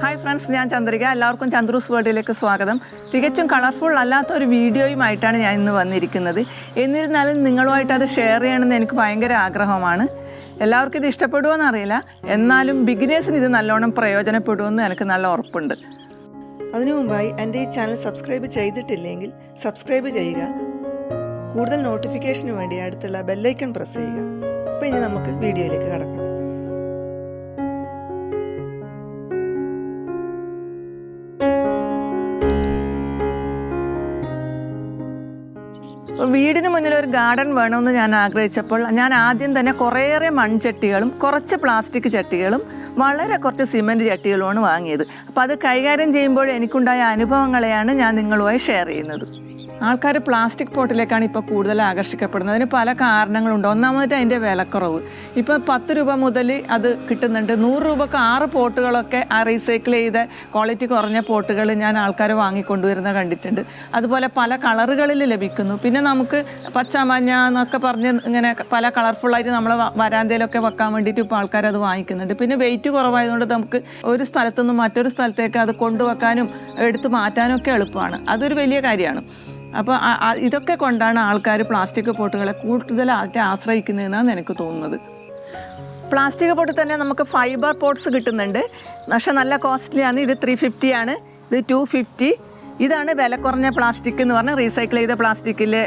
Hi friends, ഞാൻ ചന്ദ്രിക. എല്ലാവർക്കും ചന്ദ്രൂസ് വേൾഡിലേക്ക് സ്വാഗതം. തികച്ചും കളർഫുൾ അല്ലാത്തൊരു വീഡിയോയുമായിട്ടാണ് ഞാൻ ഇന്ന് വന്നിരിക്കുന്നത്. എന്നിരുന്നാലും നിങ്ങളുമായിട്ട് അത് ഷെയർ ചെയ്യണമെന്ന് എനിക്ക് ഭയങ്കര ആഗ്രഹമാണ്. എല്ലാവർക്കും ഇത് ഇഷ്ടപ്പെടുമോ അറിയില്ല, എന്നാലും ബിഗിനേഴ്സിന് ഇത് നല്ലോണം പ്രയോജനപ്പെടുമെന്ന് എനിക്ക് നല്ല ഉറപ്പുണ്ട്. അതിനു മുമ്പായി എൻ്റെ ഈ ചാനൽ സബ്സ്ക്രൈബ് ചെയ്തിട്ടില്ലെങ്കിൽ സബ്സ്ക്രൈബ് ചെയ്യുക. കൂടുതൽ നോട്ടിഫിക്കേഷന് വേണ്ടി അടുത്തുള്ള ബെല്ലൈക്കൺ പ്രസ് ചെയ്യുക. അപ്പോൾ ഇനി നമുക്ക് വീഡിയോയിലേക്ക് കടക്കാം. വീടിന് മുന്നിൽ ഒരു ഗാർഡൻ വേണമെന്ന് ഞാൻ ആഗ്രഹിച്ചപ്പോൾ ഞാൻ ആദ്യം തന്നെ കുറേയേറെ മൺചട്ടികളും കുറച്ച് പ്ലാസ്റ്റിക് ചട്ടികളും വളരെ കുറച്ച് സിമൻറ്റ് ചട്ടികളുമാണ് വാങ്ങിയത്. അപ്പോൾ അത് കൈകാര്യം ചെയ്യുമ്പോൾ എനിക്കുണ്ടായ അനുഭവങ്ങളെയാണ് ഞാൻ നിങ്ങളുമായി ഷെയർ ചെയ്യുന്നത്. ആൾക്കാർ പ്ലാസ്റ്റിക് പോട്ടിലേക്കാണ് ഇപ്പോൾ കൂടുതൽ ആകർഷിക്കപ്പെടുന്നത്. അതിന് പല കാരണങ്ങളുണ്ട്. ഒന്നാമതായിട്ട് അതിൻ്റെ വിലക്കുറവ്. ഇപ്പോൾ 10 രൂപ മുതൽ അത് കിട്ടുന്നുണ്ട്. 100 രൂപക്ക് 6 പോട്ടുകളൊക്കെ ആ റീസൈക്കിൾ ചെയ്ത ക്വാളിറ്റി കുറഞ്ഞ പോട്ടുകൾ ഞാൻ ആൾക്കാർ വാങ്ങിക്കൊണ്ടുവരുന്നത് കണ്ടിട്ടുണ്ട്. അതുപോലെ പല കളറുകളിൽ ലഭിക്കുന്നു. പിന്നെ നമുക്ക് പച്ച മഞ്ഞ എന്നൊക്കെ പറഞ്ഞ് ഇങ്ങനെ പല കളർഫുള്ളായിട്ട് നമ്മൾ വരാന്തയിലൊക്കെ വെക്കാൻ വേണ്ടിയിട്ട് ഇപ്പോൾ ആൾക്കാർ അത് വാങ്ങിക്കുന്നുണ്ട്. പിന്നെ വെയിറ്റ് കുറവായതുകൊണ്ട് നമുക്ക് ഒരു സ്ഥലത്തുനിന്ന് മറ്റൊരു സ്ഥലത്തേക്ക് അത് കൊണ്ടുവെക്കാനും എടുത്തു മാറ്റാനും ഒക്കെ എളുപ്പമാണ്. അതൊരു വലിയ കാര്യമാണ്. അപ്പോൾ ഇതൊക്കെ കൊണ്ടാണ് ആൾക്കാർ പ്ലാസ്റ്റിക് പോട്ടുകളെ കൂടുതലായിട്ട് ആശ്രയിക്കുന്നതെന്നാണ് എനിക്ക് തോന്നുന്നത്. പ്ലാസ്റ്റിക് പോട്ടിൽ തന്നെ നമുക്ക് ഫൈബർ പോട്ട്സ് കിട്ടുന്നുണ്ട്. പക്ഷേ നല്ല കോസ്റ്റ്ലിയാണ്. ഇത് 350 ആണ്, ഇത് 250. ഇതാണ് വില കുറഞ്ഞ പ്ലാസ്റ്റിക് എന്ന് പറഞ്ഞാൽ റീസൈക്കിൾ ചെയ്ത പ്ലാസ്റ്റിക്കിലെ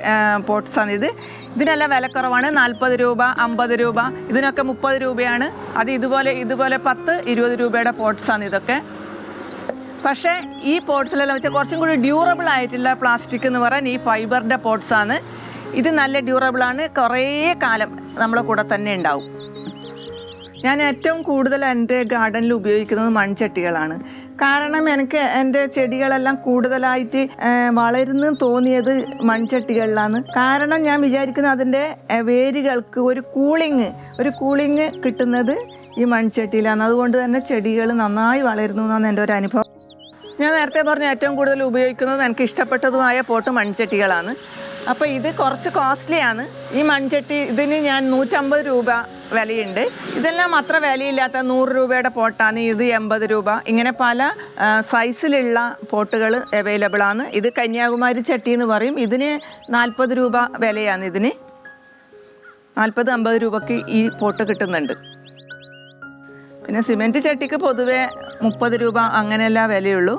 പോട്ട്സാണ് ഇത്. ഇതിനെല്ലാം വില കുറവാണ്. 40 രൂപ, 50 രൂപ, ഇതിനൊക്കെ 30 രൂപയാണ്. അത് ഇതുപോലെ 10-20 രൂപയുടെ പോട്ട്സാണ് ഇതൊക്കെ. പക്ഷേ ഈ പോട്ട്സിലെല്ലാം വെച്ചാൽ കുറച്ചും കൂടി ഡ്യൂറബിൾ ആയിട്ടുള്ള പ്ലാസ്റ്റിക് എന്ന് പറയാൻ ഈ ഫൈബറിൻ്റെ പോട്ട്സാണ്. ഇത് നല്ല ഡ്യൂറബിളാണ്, കുറേ കാലം നമ്മളെ കൂടെ തന്നെ ഉണ്ടാവും. ഞാൻ ഏറ്റവും കൂടുതൽ എൻ്റെ ഗാർഡനിൽ ഉപയോഗിക്കുന്നത് മൺചട്ടികളാണ്. കാരണം എനിക്ക് എൻ്റെ ചെടികളെല്ലാം കൂടുതലായിട്ട് വളരുന്നു തോന്നിയത് മൺചട്ടികളിലാണ്. കാരണം ഞാൻ വിചാരിക്കുന്നത് അതിൻ്റെ വേരുകൾക്ക് ഒരു കൂളിങ് കിട്ടുന്നത് ഈ മൺചട്ടിയിലാണ്. അതുകൊണ്ട് തന്നെ ചെടികൾ നന്നായി വളരുന്നു എന്നാണ് എൻ്റെ ഒരു അനുഭവം. ഞാൻ നേരത്തെ പറഞ്ഞ ഏറ്റവും കൂടുതൽ ഉപയോഗിക്കുന്നതും എനിക്ക് ഇഷ്ടപ്പെട്ടതുമായ പോട്ട് മൺചട്ടികളാണ്. അപ്പോൾ ഇത് കുറച്ച് കോസ്റ്റ്ലിയാണ്. ഈ മൺചട്ടി ഇതിന് ഞാൻ 150 രൂപ വിലയുണ്ട്. ഇതെല്ലാം അത്ര വിലയില്ലാത്ത 100 രൂപയുടെ പോട്ടാണ്. ഇത് 80 രൂപ. ഇങ്ങനെ പല സൈസിലുള്ള പോട്ടുകൾ അവൈലബിളാണ്. ഇത് കന്യാകുമാരി ചട്ടി എന്ന് പറയും. ഇതിന് 40 രൂപ വിലയാണ്. ഇതിന് 40-50 രൂപയ്ക്ക് ഈ പോട്ട് കിട്ടുന്നുണ്ട്. പിന്നെ സിമെൻറ്റ് ചട്ടിക്ക് പൊതുവെ 30 രൂപ അങ്ങനെയല്ല വിലയുള്ളൂ.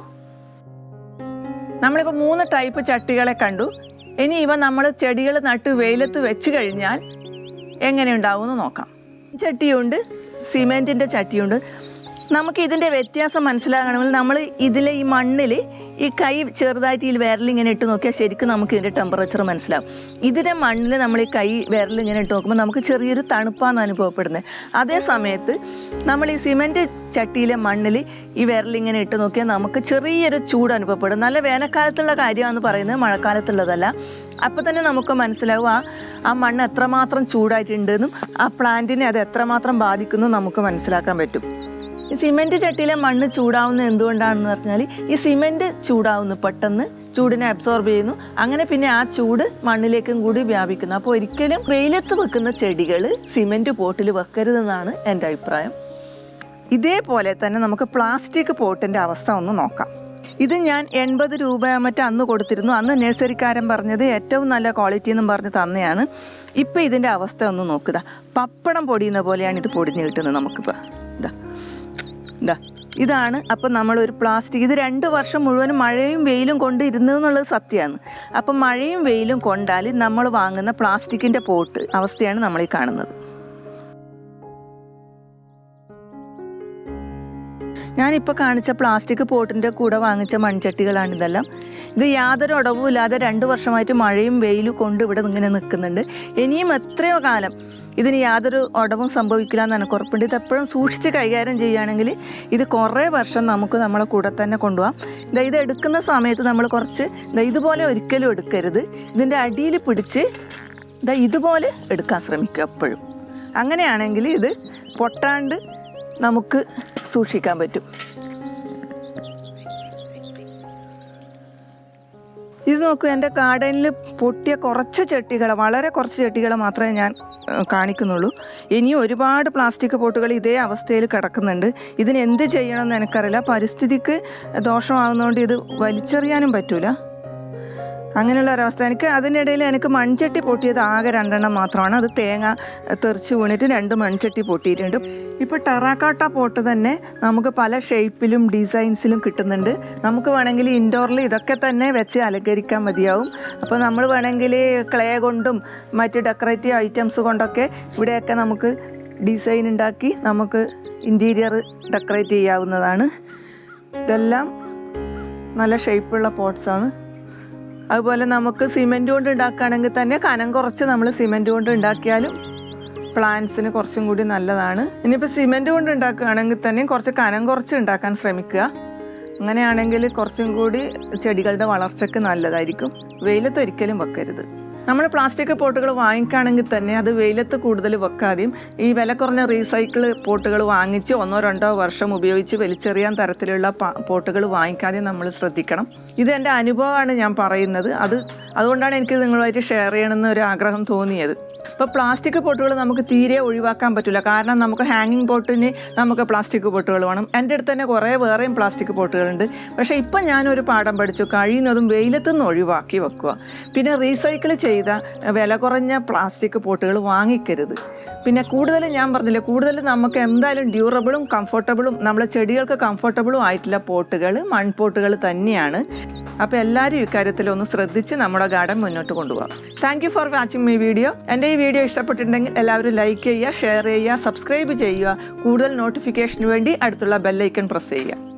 നമ്മളിപ്പോൾ 3 ടൈപ്പ് ചട്ടികളെ കണ്ടു. ഇനി ഇവ നമ്മൾ ചെടികൾ നട്ട് വെയിലത്ത് വെച്ച് കഴിഞ്ഞാൽ എങ്ങനെ ഉണ്ടാവുമെന്ന് നോക്കാം. ചട്ടിയുണ്ട്, സിമെൻറ്റിൻ്റെ ചട്ടിയുണ്ട്. നമുക്ക് ഇതിൻ്റെ വ്യത്യാസം മനസ്സിലാകണമെങ്കിൽ നമ്മൾ ഇതിലെ ഈ മണ്ണിൽ ഈ കൈ ചെറുതായിട്ട് ഈ വിരലിങ്ങനെ ഇട്ട് നോക്കിയാൽ ശരിക്കും നമുക്ക് ഇതിൻ്റെ ടെമ്പറേച്ചർ മനസ്സിലാവും. ഇതിൻ്റെ മണ്ണിൽ നമ്മൾ ഈ കൈ വിരലിങ്ങനെ ഇട്ട് നോക്കുമ്പോൾ നമുക്ക് ചെറിയൊരു തണുപ്പാണ് അനുഭവപ്പെടുന്നത്. അതേ സമയത്ത് നമ്മൾ ഈ സിമെൻറ്റ് ചട്ടിയിലെ മണ്ണിൽ ഈ വിരലിങ്ങനെ ഇട്ട് നോക്കിയാൽ നമുക്ക് ചെറിയൊരു ചൂട് അനുഭവപ്പെടും. നല്ല വേനൽക്കാലത്തുള്ള കാര്യമാണെന്ന് പറയുന്നത്, മഴക്കാലത്തുള്ളതല്ല. അപ്പോൾ തന്നെ നമുക്ക് മനസ്സിലാവും ആ മണ്ണ് എത്രമാത്രം ചൂടായിട്ടുണ്ടെന്നും ആ പ്ലാന്റിനെ അത് എത്രമാത്രം ബാധിക്കുന്നു നമുക്ക് മനസ്സിലാക്കാൻ പറ്റും. ഈ സിമെൻറ്റ് ചട്ടിയിലെ മണ്ണ് ചൂടാവുന്നത് എന്തുകൊണ്ടാണെന്ന് പറഞ്ഞാൽ ഈ സിമെൻറ്റ് ചൂടാവുന്നു, പെട്ടെന്ന് ചൂടിനെ അബ്സോർബ് ചെയ്യുന്നു. അങ്ങനെ പിന്നെ ആ ചൂട് മണ്ണിലേക്കും കൂടി വ്യാപിക്കുന്നു. അപ്പോൾ ഒരിക്കലും വെയിലത്ത് വെക്കുന്ന ചെടികൾ സിമെൻറ്റ് പോട്ടിൽ വെക്കരുതെന്നാണ് എൻ്റെ അഭിപ്രായം. ഇതേപോലെ തന്നെ നമുക്ക് പ്ലാസ്റ്റിക് പോട്ടിൻ്റെ അവസ്ഥ ഒന്ന് നോക്കാം. ഇത് ഞാൻ 80 രൂപ മറ്റേ അന്ന് കൊടുത്തിരുന്നു. അന്ന് നഴ്സറിക്കാരൻ പറഞ്ഞത് ഏറ്റവും നല്ല ക്വാളിറ്റി എന്നും പറഞ്ഞ് തന്നെയാണ്. ഇപ്പം ഇതിൻ്റെ അവസ്ഥ ഒന്ന് നോക്കുക. പപ്പടം പൊടിയുന്ന പോലെയാണ് ഇത് പൊടിഞ്ഞ് കിട്ടുന്നത് നമുക്കിപ്പോൾ. ഇതാണ്. അപ്പം നമ്മളൊരു പ്ലാസ്റ്റിക് ഇത് 2 വർഷം മുഴുവനും മഴയും വെയിലും കൊണ്ട് ഇരുന്നതെന്നുള്ളത് സത്യമാണ്. അപ്പം മഴയും വെയിലും കൊണ്ടാൽ നമ്മൾ വാങ്ങുന്ന പ്ലാസ്റ്റിക്കിൻ്റെ പോട്ട് അവസ്ഥയാണ് നമ്മളീ കാണുന്നത്. ഞാനിപ്പോൾ കാണിച്ച പ്ലാസ്റ്റിക് പോട്ടിൻ്റെ കൂടെ വാങ്ങിച്ച മൺചട്ടികളാണിതെല്ലാം. ഇത് യാതൊരു അടവും ഇല്ലാതെ 2 വർഷമായിട്ട് മഴയും വെയിലും കൊണ്ട് ഇവിടെ ഇങ്ങനെ നിൽക്കുന്നുണ്ട്. ഇനിയും എത്രയോ കാലം ഇതിന് യാതൊരു അടവും സംഭവിക്കില്ല എന്ന് എനിക്ക് ഉറപ്പുണ്ട്. ഇതെപ്പോഴും സൂക്ഷിച്ച് കൈകാര്യം ചെയ്യുകയാണെങ്കിൽ ഇത് കുറേ വർഷം നമുക്ക് നമ്മളെ കൂടെ തന്നെ കൊണ്ടുപോകാം. ഇത് എടുക്കുന്ന സമയത്ത് നമ്മൾ കുറച്ച് ഇതുപോലെ ഒരിക്കലും എടുക്കരുത്. ഇതിൻ്റെ അടിയിൽ പിടിച്ച് ഇതുപോലെ എടുക്കാൻ ശ്രമിക്കുക എപ്പോഴും. അങ്ങനെയാണെങ്കിൽ ഇത് പൊട്ടാണ്ട് നമുക്ക് സൂക്ഷിക്കാൻ പറ്റും. ഇത് നോക്കൂ, എൻ്റെ ഗാർഡനിൽ പൊട്ടിയ കുറച്ച് ചട്ടികൾ, വളരെ കുറച്ച് ചട്ടികൾ മാത്രമേ ഞാൻ കാണിക്കുന്നുള്ളൂ. ഇനിയും ഒരുപാട് പ്ലാസ്റ്റിക് പോട്ടുകൾ ഇതേ അവസ്ഥയിൽ കിടക്കുന്നുണ്ട്. ഇതിന് എന്ത് ചെയ്യണമെന്ന് എനിക്കറിയില്ല. പരിസ്ഥിതിക്ക് ദോഷമാകുന്നതുകൊണ്ട് ഇത് വലിച്ചെറിയാനും പറ്റൂല. അങ്ങനെയുള്ള ഒരവസ്ഥ. അതിനിടയിൽ എനിക്ക് മൺചട്ടി പൊട്ടിയത് ആകെ 2 എണ്ണം മാത്രമാണ്. അത് തേങ്ങ തെറിച്ച് വീണിട്ട് 2 മൺചട്ടി പൊട്ടിയിട്ടുണ്ട്. ഇപ്പോൾ ടെറാക്കോട്ട പോട്ട് തന്നെ നമുക്ക് പല ഷേപ്പിലും ഡിസൈൻസിലും കിട്ടുന്നുണ്ട്. നമുക്ക് വേണമെങ്കിൽ ഇൻഡോറിൽ ഇതൊക്കെ തന്നെ വെച്ച് അലങ്കരിക്കാൻ മതിയാവും. അപ്പോൾ നമ്മൾ വേണമെങ്കിൽ ക്ലേ കൊണ്ടും മറ്റ് ഡെക്കറേറ്റീവ് ഐറ്റംസ് കൊണ്ടൊക്കെ ഇവിടെയൊക്കെ നമുക്ക് ഡിസൈൻ ഉണ്ടാക്കി നമുക്ക് ഇൻറ്റീരിയർ ഡെക്കറേറ്റ് ചെയ്യാവുന്നതാണ്. ഇതെല്ലാം നല്ല ഷേപ്പുള്ള പോട്ട്സാണ്. അതുപോലെ നമുക്ക് സിമെൻറ്റ് കൊണ്ട് ഉണ്ടാക്കുകയാണെങ്കിൽ തന്നെ കനം കുറച്ച് നമ്മൾ സിമെൻറ്റ് കൊണ്ട് ഉണ്ടാക്കിയാലും പ്ലാന്റ്സിന് കുറച്ചും കൂടി നല്ലതാണ്. ഇനിയിപ്പോൾ സിമെൻറ്റ് കൊണ്ട് ഉണ്ടാക്കുകയാണെങ്കിൽ തന്നെ കുറച്ച് കനം കുറച്ച് ഉണ്ടാക്കാൻ ശ്രമിക്കുക. അങ്ങനെയാണെങ്കിൽ കുറച്ചും കൂടി ചെടികളുടെ വളർച്ചയ്ക്ക് നല്ലതായിരിക്കും. വെയിലത്ത് ഒരിക്കലും വെക്കരുത്. നമ്മൾ പ്ലാസ്റ്റിക് പോട്ടുകൾ വാങ്ങിക്കുകയാണെങ്കിൽ തന്നെ അത് വെയിലത്ത് കൂടുതൽ വെക്കാതെയും ഈ വില കുറഞ്ഞ റീസൈക്കിൾ പോട്ടുകൾ വാങ്ങിച്ച് 1-2 വർഷം ഉപയോഗിച്ച് വലിച്ചെറിയാൻ തരത്തിലുള്ള പോട്ടുകൾ വാങ്ങിക്കാതെ നമ്മൾ ശ്രദ്ധിക്കണം. ഇത് എൻ്റെ അനുഭവമാണ് ഞാൻ പറയുന്നത്. അതുകൊണ്ടാണ് എനിക്ക് നിങ്ങളുമായിട്ട് ഷെയർ ചെയ്യണമെന്ന് ഒരു ആഗ്രഹം തോന്നിയത്. ഇപ്പോൾ പ്ലാസ്റ്റിക് പോട്ടുകൾ നമുക്ക് തീരെ ഒഴിവാക്കാൻ പറ്റില്ല. കാരണം നമുക്ക് ഹാങ്ങിങ് പോട്ടിന് നമുക്ക് പ്ലാസ്റ്റിക് പോട്ടുകൾ വേണം. എൻ്റെ അടുത്ത് തന്നെ കുറേ വേറെയും പ്ലാസ്റ്റിക് പോട്ടുകളുണ്ട്. പക്ഷേ ഇപ്പം ഞാനൊരു പാഠം പഠിച്ചു, കഴിയുന്നതും വെയിലത്തുനിന്ന് ഒഴിവാക്കി വെക്കുക. പിന്നെ റീസൈക്കിൾ ചെയ്ത വില കുറഞ്ഞ പ്ലാസ്റ്റിക് പോട്ടുകൾ വാങ്ങിക്കരുത്. പിന്നെ ഞാൻ പറഞ്ഞില്ലേ, കൂടുതൽ നമുക്ക് എന്തായാലും ഡ്യൂറബിളും കംഫർട്ടബിളും നമ്മളെ ചെടികൾക്ക് കംഫർട്ടബിളും ആയിട്ടുള്ള പോട്ടുകൾ മൺപോട്ടുകൾ തന്നെയാണ്. അപ്പോൾ എല്ലാവരും ഇക്കാര്യത്തിൽ ഒന്ന് ശ്രദ്ധിച്ച് നമ്മുടെ ഗാർഡൻ മുന്നോട്ട് കൊണ്ടുപോകാം. Thank you for watching my video. എൻ്റെ ഈ വീഡിയോ ഇഷ്ടപ്പെട്ടിട്ടുണ്ടെങ്കിൽ എല്ലാവരും ലൈക്ക് ചെയ്യുക, ഷെയർ ചെയ്യുക, സബ്സ്ക്രൈബ് ചെയ്യുക. കൂടുതൽ നോട്ടിഫിക്കേഷന് വേണ്ടി അടുത്തുള്ള ബെല്ലൈക്കൺ പ്രസ് ചെയ്യുക.